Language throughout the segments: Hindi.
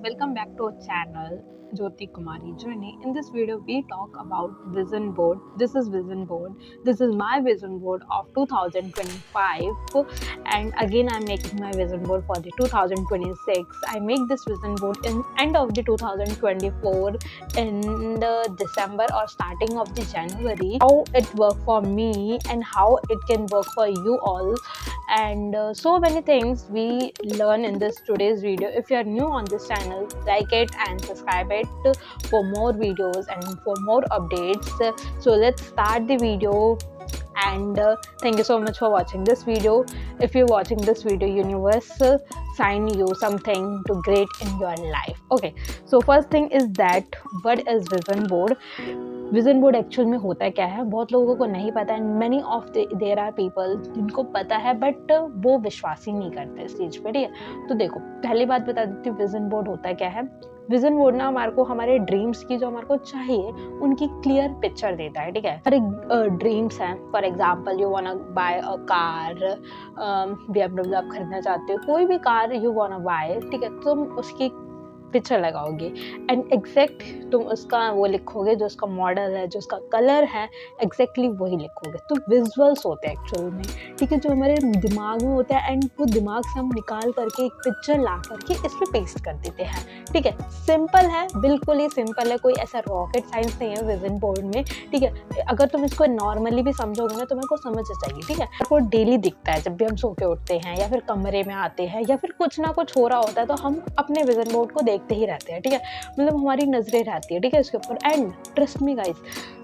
welcome back to our channel Jyoti Kumari Journey. In this video, we talk about vision board. This is vision board. This is my vision board of 2025, and again, I'm making my vision board for the 2026. I make this vision board in end of the 2024 in the December or starting of the January. How it worked for me and how it can work for you all, and so many things we learn in this today's video. If you are new on this channel, like it and subscribe it for more videos and for more updates. So let's start the video, and thank you so much for watching this video. If you're watching this video, universe sign you something to great in your life. Okay, so first thing is that what is vision board. Vision board actual में होता है क्या है, बहुत लोगों को नहीं पता है. Many of there are people जिनको पता है बट वो विश्वास ही नहीं करते इस चीज़ पे. ठीक है, तो देखो पहली बात बता देती हूँ विजन बोर्ड होता है क्या है. विजन बोर्ड ना हमारे को हमारे ड्रीम्स की जो हमारे को चाहिए उनकी क्लियर पिक्चर देता है. ठीक है, हर ड्रीम्स हैं. For example you want bye a car, BMW आप खरीदना चाहते हो, कोई भी कार यू वांट बाय. ठीक है, तुम उसकी पिक्चर लगाओगे एंड एग्जैक्ट तुम उसका वो लिखोगे, जो उसका मॉडल है, जो उसका कलर है, एग्जैक्टली वही लिखोगे. तो विजुअल्स होते हैं एक्चुअल में. ठीक है, जो हमारे दिमाग में होता है एंड वो दिमाग से हम निकाल करके एक पिक्चर ला करके इस पर पेस्ट कर देते हैं. ठीक है, सिंपल है, बिल्कुल ही सिंपल है, कोई ऐसा रॉकेट साइंस नहीं है विजन बोर्ड में. ठीक है, अगर तुम इसको नॉर्मली भी समझोगे ना तो मेरे को समझ चाहिए. ठीक है, वो डेली दिखता है जब भी हम सो के उठते हैं या फिर कमरे में आते हैं या फिर कुछ ना कुछ हो रहा होता है तो हम अपने विजन बोर्ड को देखते ही रहते हैं. ठीक है, मतलब हमारी नजरें रहती है. ठीक है, इसके ऊपर. एंड ट्रस्ट मी गाइस,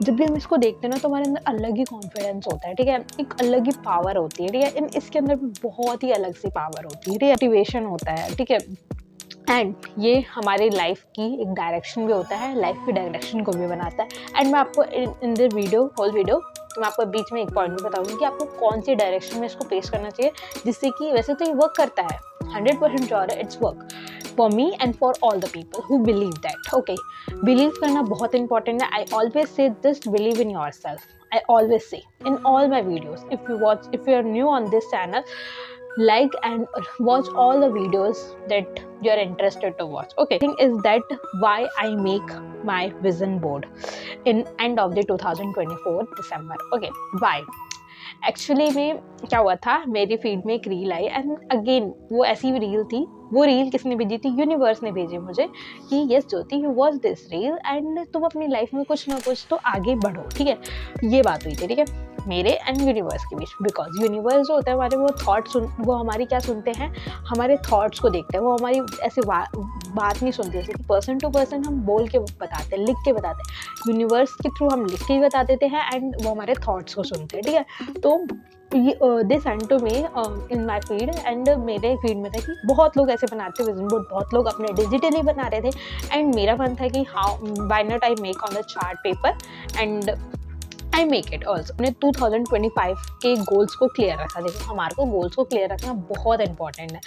जब भी हम इसको देखते हैं ना तो हमारे अंदर अलग ही कॉन्फिडेंस होता है. ठीक है, एक अलग ही पावर होती है. ठीक है, इसके अंदर भी बहुत ही अलग सी पावर होती है. मोटिवेशन होता है. ठीक है, एंड ये हमारी लाइफ की एक डायरेक्शन भी होता है, लाइफ की डायरेक्शन को भी बनाता है. एंड मैं आपको in the video whole video तो मैं आपको बीच में एक पॉइंट भी बताऊंगी कि आपको कौन सी डायरेक्शन में इसको पेश करना चाहिए, जिससे कि वैसे तो ये वर्क करता है, 100% श्योर है it's work for me and for all the people who believe that. Okay, believe करना बहुत इंपॉर्टेंट है. I always say this, believe in your self. I always say in all my videos, if you are new on this channel, like and watch all the videos that you are interested to watch. Okay, thing is that why I make my vision board in end of the 2024 December. Okay, why? Actually में क्या हुआ था, मेरी फीड में एक रील आई एंड अगेन वो ऐसी रील थी. वो रील किसने भेजी थी? यूनिवर्स ने भेजी मुझे कि yes Jyoti, you watch this reel and तुम अपनी लाइफ में कुछ ना कुछ तो आगे बढ़ो. ठीक है, ये बात हुई थी. ठीक है, मेरे एंड यूनिवर्स के बीच. बिकॉज यूनिवर्स जो होता है हमारे, वो थॉट्स वो हमारी क्या सुनते हैं, हमारे थॉट्स को देखते हैं. वो हमारी ऐसे बात नहीं सुनते, जैसे कि पर्सन टू पर्सन हम बोल के बताते हैं, लिख के बताते हैं. यूनिवर्स के थ्रू हम लिख के भी बता देते हैं एंड वो हमारे थॉट्स को सुनते हैं. ठीक है, तो they send to me in my feed and मेरे फीड में था कि बहुत लोग ऐसे बनाते हैं विजन बोर्ड, बहुत लोग अपने डिजिटली बना रहे थे. एंड मेरा मन था कि how why not I make on the chart paper and I make it also. अपने 2025 के गोल्स को क्लियर रखा. देखो हमारे को गोल्स को क्लियर रखना बहुत इंपॉर्टेंट है.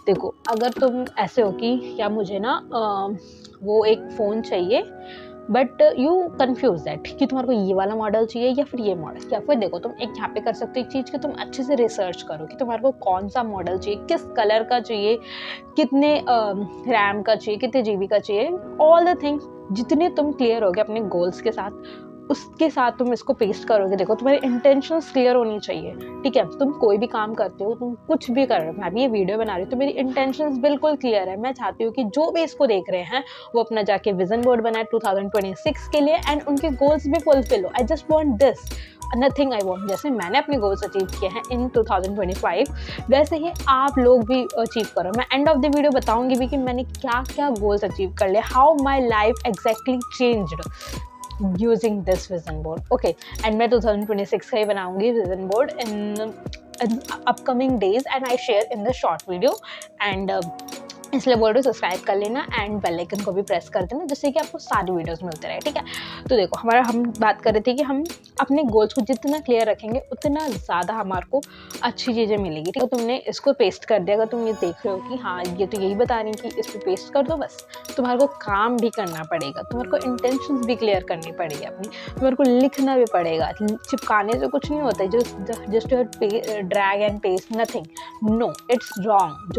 देखो अगर तुम ऐसे हो कि या मुझे ना वो एक फ़ोन चाहिए बट यू कन्फ्यूज दैट कि तुम्हारे को ये वाला मॉडल चाहिए या फिर ये मॉडल, या फिर देखो तुम एक यहाँ पे कर सकते हो एक चीज़ कि तुम अच्छे से रिसर्च करो कि तुम्हारे को कौन सा मॉडल चाहिए, किस कलर का चाहिए, कितने रैम का चाहिए, कितने GB का चाहिए. ऑल द थिंग्स जितने तुम क्लियर होगे अपने गोल्स के साथ, उसके साथ तुम इसको पेस्ट करोगे. देखो तुम्हारी इंटेंशंस क्लियर होनी चाहिए. ठीक है, तुम कोई भी काम करते हो, तुम कुछ भी कर रहे हो, मैं भी ये वीडियो बना रही हूँ तो मेरी इंटेंशंस बिल्कुल क्लियर है. मैं चाहती हूँ कि जो भी इसको देख रहे हैं वो अपना जाके विजन बोर्ड बनाए 2026 के लिए एंड उनके गोल्स भी फुलफिल हो. I just want this, nothing I want. जैसे मैंने अपने गोल्स अचीव किए हैं इन 2025, वैसे ही आप लोग भी अचीव करो. मैं एंड ऑफ द वीडियो बताऊंगी भी कि मैंने क्या क्या गोल्स अचीव कर लिया, how my life exactly changed using this vision board. Okay, and मैं 2026 का ही बनाऊंगी vision board in upcoming days and I share in the short video and इसलिए बोल रही हूँ सब्सक्राइब कर लेना एंड बेल आइकन को भी प्रेस कर देना जिससे कि आपको सारी वीडियोस मिलते रहे. ठीक है, तो देखो हम बात कर रहे थे कि हम अपने गोल्स को जितना क्लियर रखेंगे उतना ज़्यादा हमारे को अच्छी चीज़ें मिलेगी. ठीक है, तो तुमने इसको पेस्ट कर दिया, अगर तुम ये देख रहे हो कि हाँ ये तो यही बता रही कि इस पर पेस्ट कर दो, बस तुम्हारे को काम भी करना पड़ेगा, तुम्हारे को इंटेंशंस भी क्लियर करनी पड़ेगी अपनी, तुम्हारे को लिखना भी पड़ेगा. चिपकाने से कुछ नहीं होता है, just drag and paste, nothing, no, it's wrong.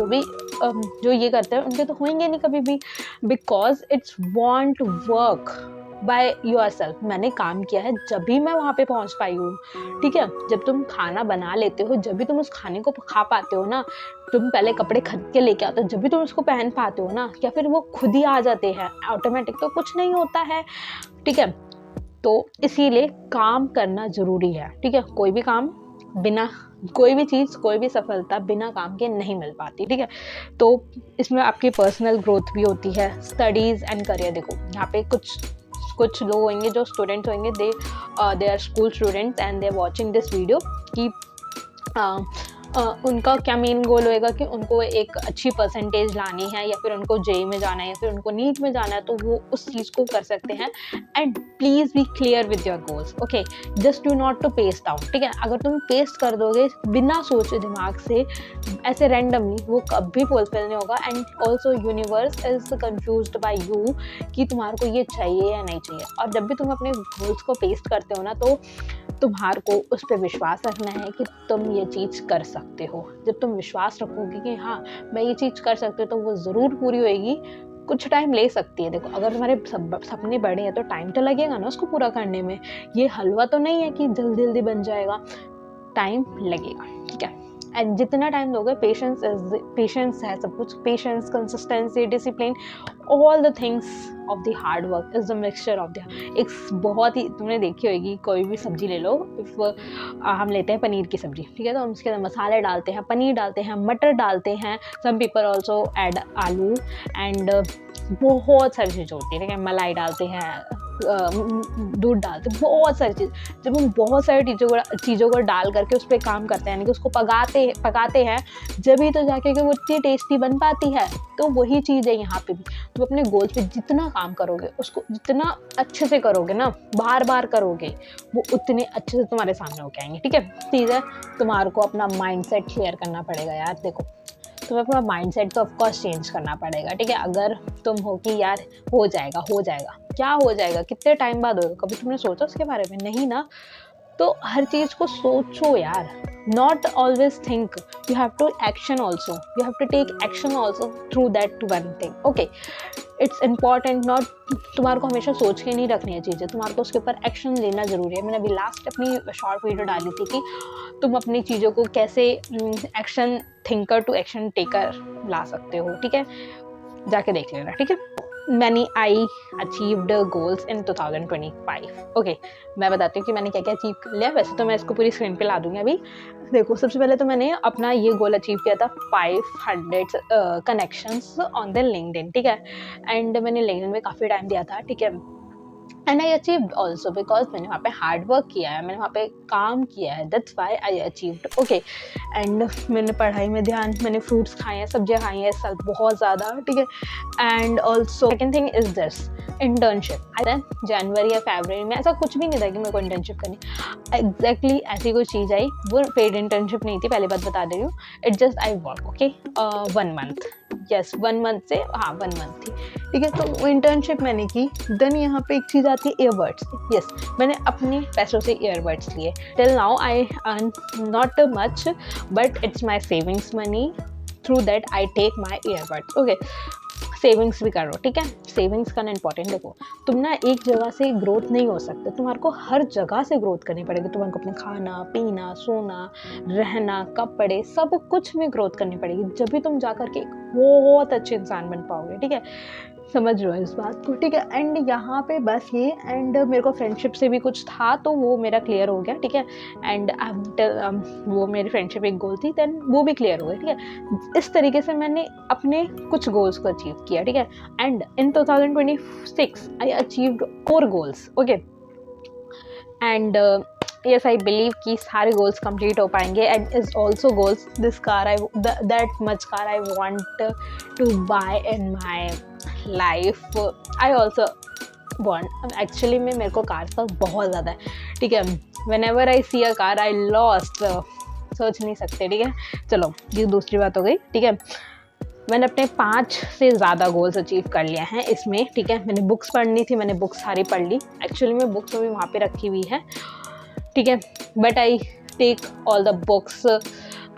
जो ये करते हैं उनके तो होंगे नहीं कभी भी, because it's want work by your self. मैंने काम किया है जब भी मैं वहाँ पे पहुँच पाई हूँ, ठीक है। जब तुम खाना बना लेते हो, जब भी तुम उस खाने को खा पाते हो ना, तुम पहले कपड़े खरीद के लेके आते हो, जब भी तुम उसको पहन पाते हो ना, या फिर वो खुद ही आ जाते हैं ऑटोमेटिक, तो कुछ नहीं होता है, ठीक है। तो इसीलिए काम करना जरूरी है, ठीक है। कोई भी काम बिना, कोई भी चीज़, कोई भी सफलता बिना काम के नहीं मिल पाती, ठीक है। तो इसमें आपकी पर्सनल ग्रोथ भी होती है, स्टडीज़ एंड करियर। देखो यहाँ पे कुछ लोग होंगे जो स्टूडेंट्स होंगे, they are school students and they are watching this video, कि उनका क्या मेन गोल होएगा कि उनको एक अच्छी परसेंटेज लानी है, या फिर उनको जेई में जाना है, या फिर उनको नीट में जाना है, तो वो उस चीज़ को कर सकते हैं। And please be clear with your goals, okay. Just do not to paste down, ठीक है। अगर तुम पेस्ट कर दोगे बिना सोचे दिमाग से, ऐसे रैंडमली, वो कभी फुलफिल नहीं होगा। And also universe is confused by you कि तुम्हारे को ये चाहिए या नहीं चाहिए। और जब भी तुम अपने गोल्स को पेस्ट करते हो ना, तो तुम्हारे को उस पर विश्वास रखना है कि तुम ये चीज़ कर सकते हो। जब तुम विश्वास रखोगे कि हाँ मैं ये चीज़ कर सकती हूँ, तो वो ज़रूर पूरी होएगी। कुछ टाइम ले सकती है, देखो अगर तुम्हारे सपने बड़े हैं तो टाइम तो लगेगा ना उसको पूरा करने में। ये हलवा तो नहीं है कि जल्दी जल्दी बन जाएगा, टाइम लगेगा, ठीक है। एंड जितना टाइम दोगे, पेशेंस है सब कुछ, patience, consistency, discipline, all the things of the hard work is the mixture of the. एक बहुत ही, तुमने देखी होगी, कोई भी सब्जी ले लो, इफ हम लेते हैं पनीर की सब्जी, ठीक है, तो हम उसके अंदर मसाले डालते हैं, पनीर डालते हैं, मटर डालते हैं, सम पीपल ऑल्सो ऐड आलू, एंड बहुत सारी चीज़ें होती है, ठीक है, मलाई डालते हैं, दूध डालते, बहुत सारी चीज़। जब हम बहुत सारी चीज़ों को डाल करके उस पर काम करते हैं, यानी कि उसको पकाते हैं, जब ही तो जाके कि वो इतनी टेस्टी बन पाती है। तो वही चीज़ है यहाँ पे भी, तुम अपने गोल्स पे जितना काम करोगे, उसको जितना अच्छे से करोगे ना, बार बार करोगे, वो उतने अच्छे से तुम्हारे सामने होके आएंगे, ठीक है। चीज़ है, तुम्हारे को अपना माइंडसेट क्लियर करना पड़ेगा यार। देखो तुम्हें अपना माइंडसेट तो ऑफकोर्स चेंज करना पड़ेगा, ठीक है। अगर तुम हो कि यार हो जाएगा, क्या हो जाएगा, कितने टाइम बाद होगा, कभी तुमने सोचा उसके बारे में? नहीं ना। तो हर चीज़ को सोचो यार, not always think, you have to action also, you have to take action also through that one thing, okay. It's important not, तुम्हारे को हमेशा सोच के नहीं रखनी है चीज़ें, तुम्हारे को उसके ऊपर एक्शन लेना जरूरी है। मैंने अभी लास्ट अपनी शॉर्ट वीडियो डाली थी कि तुम अपनी चीज़ों को कैसे action thinker to action taker ला सकते हो, ठीक है, जाके देख लेना, ठीक है। I achieved goals in 2025, okay. मैं बताती हूँ कि मैंने क्या क्या अचीव कर लिया। वैसे तो मैं इसको पूरी स्क्रीन पे ला दूंगी अभी। देखो सबसे पहले तो मैंने अपना ये गोल अचीव किया था 500 कनेक्शंस ऑन द लिंक्डइन, ठीक है। एंड मैंने लिंक्डइन में काफ़ी टाइम दिया था, ठीक है। And I achieved also because मैंने वहाँ पे हार्ड वर्क किया है, मैंने वहाँ पे काम किया है, that's why I achieved, okay. And मैंने पढ़ाई में ध्यान, मैंने फ्रूट्स खाए हैं, सब्जियाँ खाई हैं इस साल बहुत ज़्यादा, ठीक है। And also second thing is this internship. जनवरी या फरवरी में ऐसा कुछ भी नहीं था कि मेरे को इंटर्नशिप करनी, एग्जैक्टली ऐसी कोई चीज़ आई। वो पेड इंटर्नशिप नहीं थी, पहले बात बता दे रही हूँ। It just I work, okay, 1 month, yes 1 month से, हाँ 1 मंथ थी, ठीक है। तो इंटर्नशिप मैंने की। देन यहाँ पे एक चीज़ आती है ईयरबड्स, यस मैंने अपने पैसों से ईयरबड्स लिए। Till now I earn not much but it's my savings money, through that I take my earbuds, okay. Savings भी करो, ठीक है, सेविंग्स करना इंपॉर्टेंट। देखो तुम ना एक जगह से ग्रोथ नहीं हो सकते, तुम्हारे को हर जगह से ग्रोथ करनी पड़ेगी। तुम्हारे को अपने खाना पीना, सोना, रहना, कपड़े, सब कुछ में ग्रोथ करनी पड़ेगी, जब भी तुम जाकर के एक बहुत अच्छे इंसान बन पाओगे, ठीक है। समझ रहे हो इस बात को, ठीक है। एंड यहाँ पे बस ये, एंड मेरे को फ्रेंडशिप से भी कुछ था तो वो मेरा क्लियर हो गया, ठीक है। एंड वो मेरी फ्रेंडशिप एक गोल थी, देन वो भी क्लियर हो गया, ठीक है। इस तरीके से मैंने अपने कुछ गोल्स को अचीव किया, ठीक है। And in 2026 I achieved 4 goals, okay. And yes I believe कि सारे गोल्स कंप्लीट हो पाएंगे। And is also goals this car, that much car I want to buy in my life, I also want, actually में मेरे को कार का बहुत ज़्यादा है, ठीक है। whenever I see a car I lost, सोच नहीं सकते, ठीक है। चलो ये दूसरी बात हो गई, ठीक है। मैंने अपने 5 से ज़्यादा गोल्स अचीव कर लिए हैं इसमें, ठीक है। मैंने बुक्स पढ़नी थी, मैंने बुक्स सारी पढ़ ली, एक्चुअली में बुक्स भी वहाँ पे रखी हुई है, ठीक है। But I take all the books,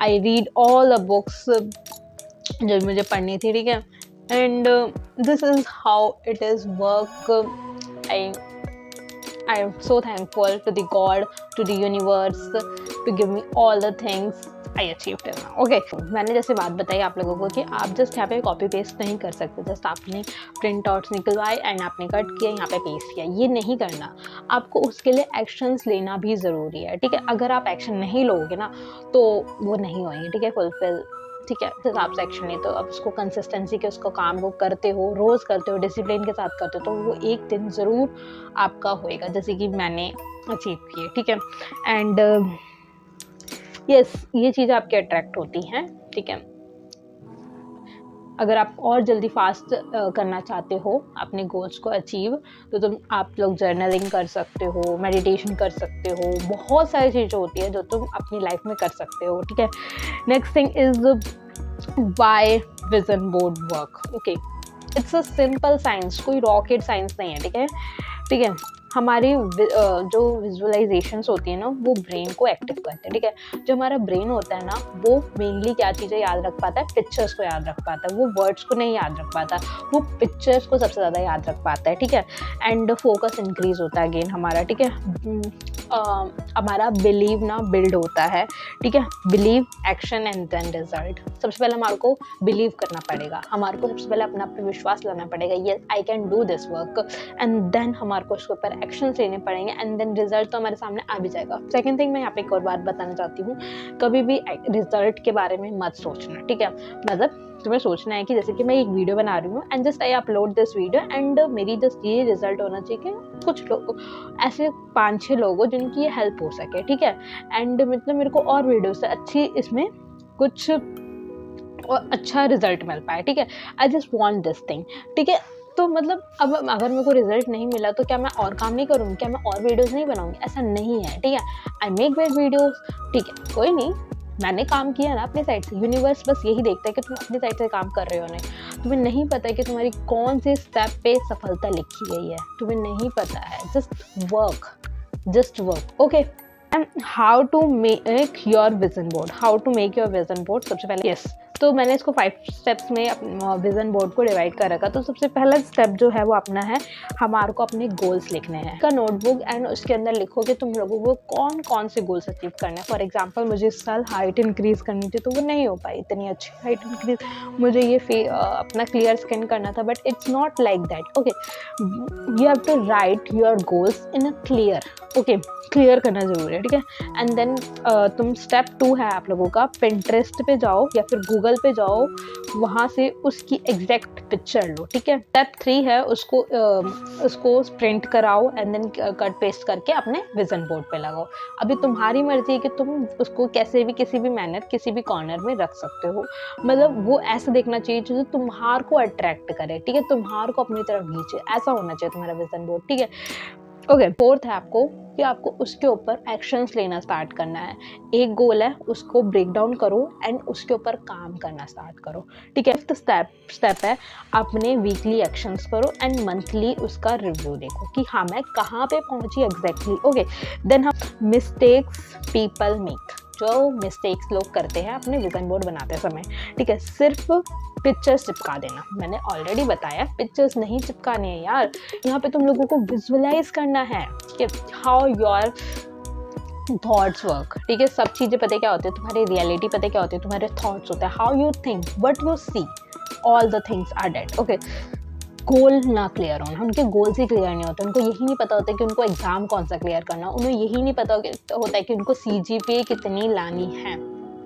I read all the books जो मुझे पढ़नी थी, ठीक है। and this is how it is work. I am so thankful to the God, to the universe, to give me all the things I achieved till now. Okay, मैंने जैसे बात बताई आप लोगों को कि आप जस्ट यहाँ पे कॉपी पेस्ट नहीं कर सकते, जस्ट आपने प्रिंट आउट्स निकलवाए एंड आपने कट किया, यहाँ पे पेस्ट किया, ये नहीं करना। आपको उसके लिए एक्शंस लेना भी ज़रूरी है, ठीक है। अगर आप एक्शन नहीं लोगे ना तो वो नहीं होंगे, ठीक है, फुलफिल, ठीक है। जैसे आप सेक्शन नहीं, तो अब उसको कंसिस्टेंसी के उसको काम को करते हो, रोज़ करते हो, डिसिप्लिन के साथ करते हो, तो वो एक दिन ज़रूर आपका होएगा, जैसे कि मैंने अचीव किए, ठीक है। एंड यस, ये चीज़ आपके अट्रैक्ट होती हैं, ठीक है। अगर आप और जल्दी फास्ट करना चाहते हो अपने गोल्स को अचीव, तो आप लोग जर्नलिंग कर सकते हो, मेडिटेशन कर सकते हो, बहुत सारी चीज़ें होती है जो तुम अपनी लाइफ में कर सकते हो, ठीक है। Next thing is why vision board work. Okay, it's a simple science, कोई रॉकेट साइंस नहीं है, ठीक है, ठीक है। हमारी जो विजुअलाइजेशंस होती है ना, वो ब्रेन को एक्टिव करते हैं, ठीक है। जो हमारा ब्रेन होता है ना, वो मेनली क्या चीज़ें याद रख पाता है, पिक्चर्स को याद रख पाता है, वो वर्ड्स को नहीं याद रख पाता, वो पिक्चर्स को सबसे ज़्यादा याद रख पाता है, ठीक है। एंड फोकस इंक्रीज होता है अगेन हमारा, ठीक है। हमारा बिलीव ना बिल्ड होता है, ठीक है। Believe, action and then result. सबसे पहले हमारे को बिलीव करना पड़ेगा, हमारे को सबसे पहले अपना पे विश्वास लाना पड़ेगा, yes I can do this work, and then हमारे को उसके ऊपर एक्शन लेने पड़ेंगे, एंड देन रिजल्ट तो हमारे सामने आ भी जाएगा। सेकंड थिंग, मैं यहाँ पे एक और बात बताना चाहती हूँ, कभी भी रिजल्ट के बारे में मत सोचना, ठीक है। मतलब तुम्हें सोचना है कि जैसे कि मैं एक वीडियो बना रही हूँ and just I upload this video and मेरी जस्ट ये रिजल्ट होना चाहिए कि कुछ लोग ऐसे 5-6 लोग हो जिनकी ये हेल्प हो सके, ठीक है। एंड मतलब मेरे को और वीडियो से अच्छी इसमें कुछ और अच्छा रिजल्ट मिल पाए, ठीक है। I just want this thing, ठीक है। तो मतलब अब अगर मेरे को रिजल्ट नहीं मिला तो क्या मैं और काम नहीं करूँगी, क्या मैं और वीडियोस नहीं बनाऊँगी? ऐसा नहीं है, ठीक है। आई मेक ग्रेट वीडियोस, ठीक है, कोई नहीं, मैंने काम किया ना अपने साइड से। यूनिवर्स बस यही देखता है कि तुम अपनी साइड से काम कर रहे हो नहीं। तुम्हें नहीं पता है कि तुम्हारी कौन से स्टेप पे सफलता लिखी गई है, तुम्हें नहीं पता है। Just work, okay. And how to make your vision board, सबसे पहले यस, तो मैंने इसको 5 स्टेप्स में विजन बोर्ड को डिवाइड कर रखा। तो सबसे पहला स्टेप जो है वो अपना है, हमारे को अपने गोल्स लिखने हैं का नोटबुक, एंड उसके अंदर लिखो कि तुम लोगों को कौन कौन से गोल्स अचीव करने हैं। फॉर एग्जांपल, मुझे इस साल हाइट इंक्रीज करनी थी, तो वो नहीं हो पाई इतनी अच्छी हाइट इंक्रीज। मुझे ये अपना क्लियर स्किन करना था, but it's not like that, okay. You have to write your goals in a clear, okay, clear करना जरूरी है, ठीक है। एंड देन तुम स्टेप 2 है आप लोगों का, पिंटरेस्ट पे जाओ या फिर गूगल पे जाओ, वहाँ से उसकी एग्जैक्ट पिक्चर लो, ठीक है। स्टेप 3 है, उसको प्रिंट कराओ एंड देन कट पेस्ट करके अपने विजन बोर्ड पे लगाओ। अभी तुम्हारी मर्जी है कि तुम उसको कैसे भी, किसी भी मैनर, किसी भी कॉर्नर में रख सकते हो। मतलब वो ऐसा देखना चाहिए जो तुम्हारे को अट्रैक्ट करे, ठीक है, तुम्हारे को अपनी तरफ खींचे, ऐसा होना चाहिए तुम्हारा विजन बोर्ड, ठीक है। ओके, फोर्थ है आपको कि आपको उसके ऊपर एक्शंस लेना स्टार्ट करना है। एक गोल है, उसको ब्रेक डाउन करो एंड उसके ऊपर काम करना स्टार्ट करो, ठीक है। फिफ्थ स्टेप है, अपने वीकली एक्शंस करो एंड मंथली उसका रिव्यू देखो कि हाँ मैं कहाँ पे पहुँची एग्जैक्टली, ओके। देन हम मिस्टेक्स पीपल मेक, जो मिस्टेक्स लोग करते हैं अपने विजन बोर्ड बनाते समय, ठीक है। सिर्फ पिक्चर्स चिपका देना, मैंने ऑलरेडी बताया पिक्चर्स नहीं चिपकाने हैं यार, यहाँ पे तुम लोगों को विजुअलाइज करना है कि हाउ योर थॉट्स वर्क, ठीक है। सब चीज़ें पता क्या होती है, तुम्हारी रियलिटी पता क्या होती है, तुम्हारे थॉट्स होते हैं, how you think, what you see, all the things are that, okay. Goal ना क्लियर होना, उनके गोल्स ही क्लियर नहीं होते, उनको यही नहीं पता होता कि उनको एग्जाम कौन सा क्लियर करना, उन्हें यही नहीं पता होता है कि उनको CGPA कितनी लानी है,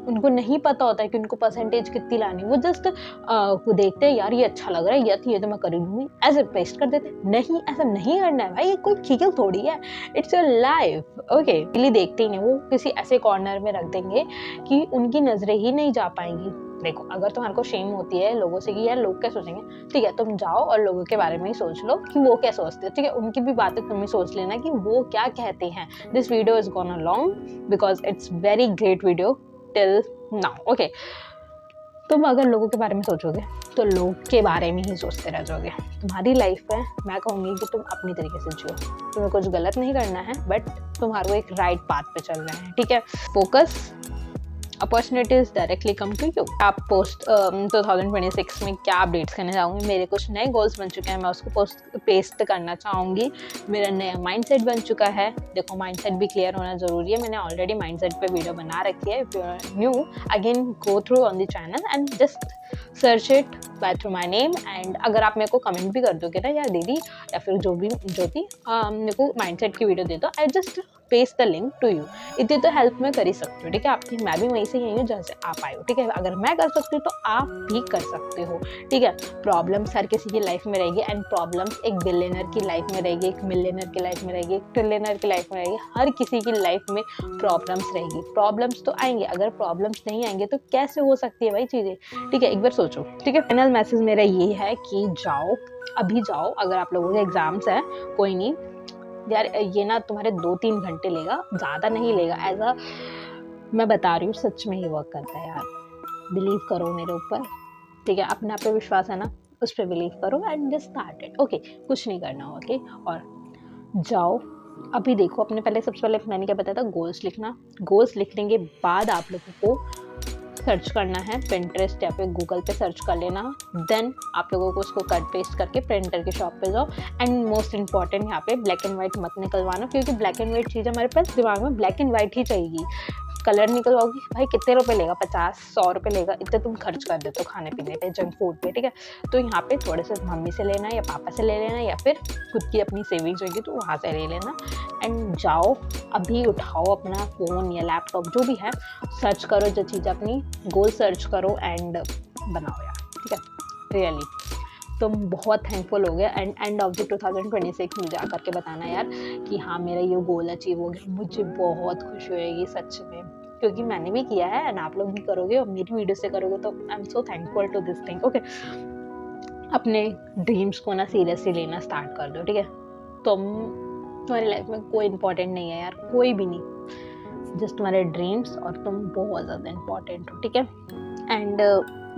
उनको नहीं पता होता है कि उनको परसेंटेज कितनी लानी। वो जस्ट वो देखते हैं यार ये अच्छा लग रहा है, ये तो मैं कर लूँगी, ऐसे पेस्ट कर देते। नहीं, ऐसा नहीं करना है भाई, ये कोई खेल थोड़ी है, इट्स योर लाइफ, ओके। इसलिए देखते ही नहीं, वो किसी ऐसे कॉर्नर में रख देंगे कि उनकी नजरें ही नहीं जा पाएंगी। देखो, अगर तुम्हारे को शेम होती है लोगों से कि यार लोग क्या सोचेंगे, ठीक है, तुम जाओ और लोगों के बारे में ही सोच लो कि वो क्या सोचते हैं, ठीक है। उनकी भी बातें तुम ही सोच लेना कि वो क्या कहते हैं। This video is gonna long because it's very great video till now, okay. तुम अगर लोगों के बारे में सोचोगे तो लोग के बारे में ही सोचते रह जाओगे। तुम्हारी लाइफ है, मैं कहूँगी कि तुम अपनी तरीके से जियो, तुम्हें कुछ गलत नहीं करना है, बट तुम्हारे को एक राइट पाथ पे चलना है, ठीक है। Focus, opportunities directly come to you. आप पोस्ट 2026 में क्या अपडेट्स करना चाहूँगी, मेरे कुछ नए गोल्स बन चुके हैं, मैं उसको पेस्ट करना चाहूँगी। मेरा नया माइंडसेट बन चुका है। देखो माइंडसेट भी क्लियर होना ज़रूरी है, मैंने ऑलरेडी माइंडसेट पे वीडियो बना रखी है। If you are new again go through on the channel and just search it by through my name. And अगर आप मेरे को कमेंट भी कर दोगे ना यार दीदी या फिर जो भी ज्योति मेरे को माइंडसेट की वीडियो दे दो, I just paste the link to you. इतनी तो हेल्प मैं कर ही सकती हूँ, ठीक है। आपकी मैं भी वहीं से यही हूँ जहाँ से आप आए हो, ठीक है। अगर मैं कर सकती हूँ तो आप भी कर सकते हो, ठीक है। प्रॉब्लम्स हर किसी की लाइफ में रहेगी एंड प्रॉब्लम्स एक बिलियनर की लाइफ में रहेगी, एक मिलियनर की लाइफ में रहेगी, एक ट्रिलियनर की लाइफ में रहेगी। हर किसी की लाइफ में प्रॉब्लम्स रहेगी। प्रॉब्लम्स तो आएंगे, अगर प्रॉब्लम्स नहीं आएंगे तो कैसे हो सकती है भाई चीज़ें, ठीक है। एक बार सोचो, ठीक है। फाइनल मैसेज मेरा ये है कि जाओ, अभी जाओ। अगर आप लोगों के एग्जाम्स हैं, कोई नहीं यार, ये ना तुम्हारे 2-3 घंटे लेगा, ज़्यादा नहीं लेगा। एज अ मैं बता रही हूँ, सच में ही वर्क करता है यार। बिलीव करो मेरे ऊपर, ठीक है। अपने आप पे विश्वास है ना, उस पर बिलीव करो and just start it, okay. कुछ नहीं करना, ओके। और जाओ अभी देखो, अपने पहले सबसे पहले मैंने क्या बताया था, गोल्स लिखना। गोल्स लिखने के बाद आप लोगों को सर्च करना है, पिंटरेस्ट या फिर गूगल पे सर्च कर लेना। देन आप लोगों को उसको कट पेस्ट करके प्रिंटर की शॉप पे जाओ। एंड मोस्ट इंपॉर्टेंट यहाँ पे ब्लैक एंड वाइट मत निकलवाना, क्योंकि ब्लैक एंड वाइट चीज़ हमारे पास दिमाग में ब्लैक एंड वाइट ही चाहिए। कलर निकलवाओगी भाई कितने रुपए लेगा, 50-100 रुपये लेगा, इतने तुम खर्च कर देते हो खाने पीने पे, जंक फूड पे, ठीक है। तो यहाँ पे थोड़े से मम्मी से लेना या पापा से ले लेना, या फिर खुद की अपनी सेविंग्स होगी तो वहाँ से ले लेना। एंड जाओ अभी, उठाओ अपना फ़ोन या लैपटॉप जो भी है, सर्च करो जो चीज़ अपनी गोल सर्च करो एंड बनाओ यार, ठीक है। रियली तुम बहुत थैंकफुल हो गया एंड एंड ऑफ द 2026 मुझे आकर के बताना यार कि हाँ मेरा ये गोल अचीव हो गया। मुझे बहुत खुशी होएगी सच में, क्योंकि मैंने भी किया है एंड आप लोग भी करोगे और मेरी वीडियो से करोगे, तो I am so thankful to this thing, okay. अपने ड्रीम्स को ना सीरियसली लेना स्टार्ट कर दो, ठीक है। तुम्हारी लाइफ में कोई इंपॉर्टेंट नहीं है यार, कोई भी नहीं, जस्ट तुम्हारे ड्रीम्स और तुम बहुत ज़्यादा इंपॉर्टेंट हो, ठीक है। एंड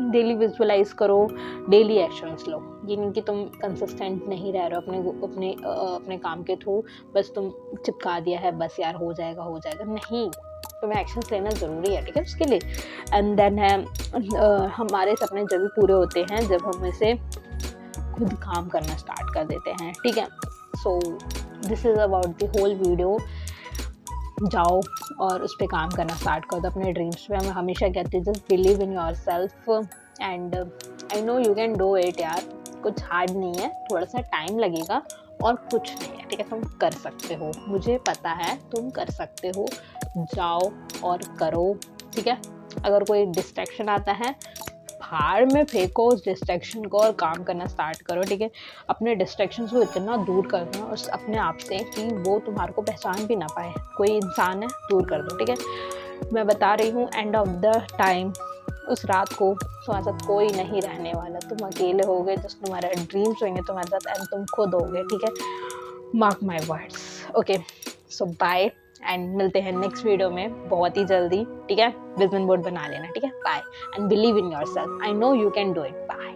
डेली विजुअलाइज करो, डेली एक्शंस लो। ये नहीं कि तुम कंसिस्टेंट नहीं रह रहे हो अपने काम के थ्रू, बस तुम चिपका दिया है बस यार हो जाएगा नहीं, तुम्हें एक्शंस लेना ज़रूरी है, ठीक है, उसके लिए। एंड देन है हमारे सपने जब भी पूरे होते हैं जब हम इसे खुद काम करना स्टार्ट कर देते हैं, ठीक है। So this is about the whole video. जाओ और उस पर काम करना स्टार्ट कर दो अपने ड्रीम्स पे। मैं हमेशा कहती हूँ just believe in your self and I know you can do it यार। कुछ हार्ड नहीं है, थोड़ा सा टाइम लगेगा और कुछ नहीं है, ठीक है। तुम कर सकते हो, मुझे पता है तुम कर सकते हो। जाओ और करो, ठीक है। अगर कोई डिस्ट्रैक्शन आता है, भाड़ में फेंको उस डिस्ट्रैक्शन को और काम करना स्टार्ट करो, ठीक है। अपने डिस्ट्रैक्शन को इतना दूर करना उस अपने आप से कि वो तुम्हारे को पहचान भी ना पाए, कोई इंसान है, दूर कर दो, ठीक है। मैं बता रही हूँ एंड ऑफ द टाइम उस रात को तुम्हारे साथ कोई नहीं रहने वाला, तुम अकेले होगे, जस्ट तुम्हारे ड्रीम्स होंगे तुम्हारे साथ एंड तुम खुद होगे, ठीक है। Mark my words, okay. So bye and मिलते हैं नेक्स्ट वीडियो में बहुत ही जल्दी, ठीक है। विजन बोर्ड बना लेना, ठीक है। Bye and believe in yourself, I know you can do it. Bye.